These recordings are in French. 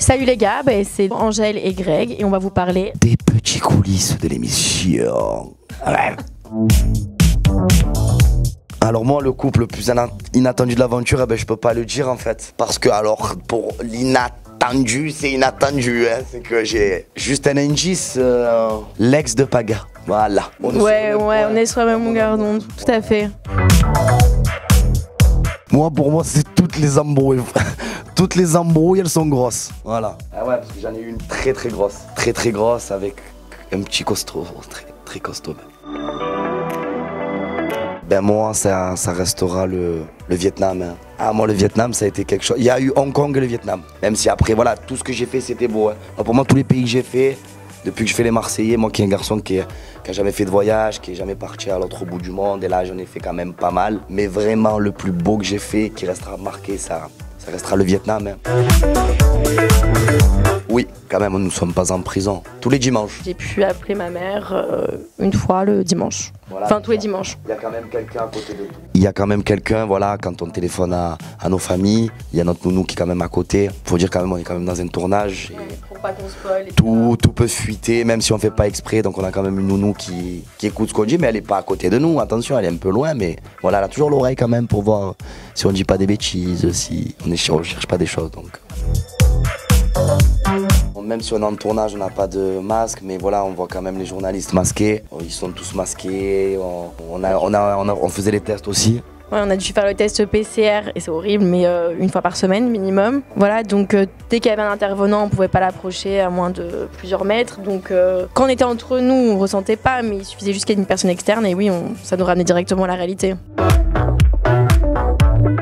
Salut les gars, c'est Angèle et Greg et on va vous parler des petits coulisses de l'émission. Ouais. Alors moi, le couple le plus inattendu de l'aventure, je peux pas le dire en fait. Parce que alors, pour l'inattendu, c'est inattendu. Hein. C'est que j'ai juste un indice, l'ex de Paga. Voilà. On est sur la même longueur d'onde, tout à fait. Moi, pour moi, c'est toutes les embrouilles. Toutes les embrouilles, elles sont grosses. Voilà. Ah ouais, parce que j'en ai eu une très très grosse. Très très grosse avec un petit costaud. Très très costaud. Moi, ça restera le Vietnam. Hein. Ah, moi, le Vietnam, ça a été quelque chose. Il y a eu Hong Kong et le Vietnam. Même si après, voilà, tout ce que j'ai fait, c'était beau. Hein. Pour moi, tous les pays que j'ai fait, depuis que je fais les Marseillais, moi qui est un garçon qui a jamais fait de voyage, qui est jamais parti à l'autre bout du monde, et là, j'en ai fait quand même pas mal. Mais vraiment, le plus beau que j'ai fait, qui restera marqué, ça restera le Vietnam. Hein. Oui, quand même, nous ne sommes pas en prison. Tous les dimanches. J'ai pu appeler ma mère une fois le dimanche. Voilà, enfin, tous les dimanches. Il y a quand même quelqu'un à côté de nous. Il y a quand même quelqu'un, voilà, quand on téléphone à nos familles, il y a notre nounou qui est quand même à côté. Faut dire quand même, on est quand même dans un tournage. Ouais, pour pas qu'on spoil. Tout peut fuiter, même si on fait pas exprès. Donc on a quand même une nounou qui écoute ce qu'on dit, mais elle est pas à côté de nous. Attention, elle est un peu loin, mais voilà, elle a toujours l'oreille quand même pour voir si on dit pas des bêtises, si on cherche pas des choses. Donc. Même si on est en tournage, on n'a pas de masque, mais voilà, on voit quand même les journalistes masqués. Ils sont tous masqués. On faisait les tests aussi. Ouais, on a dû faire le test PCR et c'est horrible, mais une fois par semaine minimum. Voilà, donc dès qu'il y avait un intervenant, on pouvait pas l'approcher à moins de plusieurs mètres. Donc quand on était entre nous, on ressentait pas, mais il suffisait juste qu'il y ait une personne externe et oui, ça nous ramenait directement à la réalité.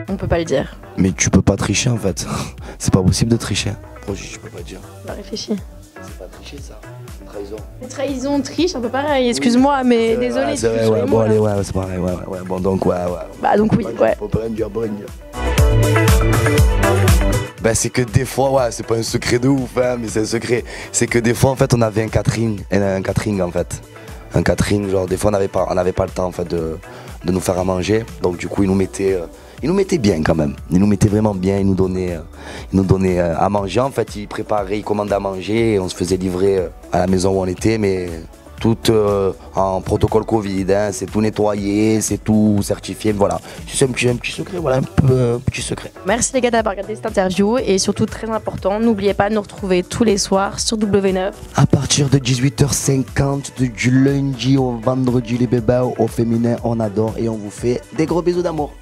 On peut pas le dire. Mais tu peux pas tricher en fait. C'est pas possible de tricher. Je peux pas dire. Bah réfléchis. C'est pas tricher ça, c'est une trahison. Trahison, triche, un peu pareil, excuse-moi, mais désolé. C'est vrai, bon allez, c'est pareil, bon donc ouais. Bah donc oui, ouais. Faut pas dire. C'est que des fois, c'est pas un secret de ouf, hein, mais c'est un secret. C'est que des fois en fait on avait un catering en fait. Un catering, genre des fois on n'avait pas le temps en fait de nous faire à manger, donc du coup ils nous mettaient bien quand même. Ils nous mettaient vraiment bien, ils nous donnaient à manger. En fait, ils préparaient, ils commandaient à manger et on se faisait livrer à la maison où on était, mais tout en protocole Covid. Hein, c'est tout nettoyé, c'est tout certifié. Voilà, c'est un petit secret, voilà, un petit secret. Merci les gars d'avoir regardé cette interview et surtout très important, n'oubliez pas de nous retrouver tous les soirs sur W9. À partir de 18h50, du lundi au vendredi, les bébés au féminin, on adore et on vous fait des gros bisous d'amour.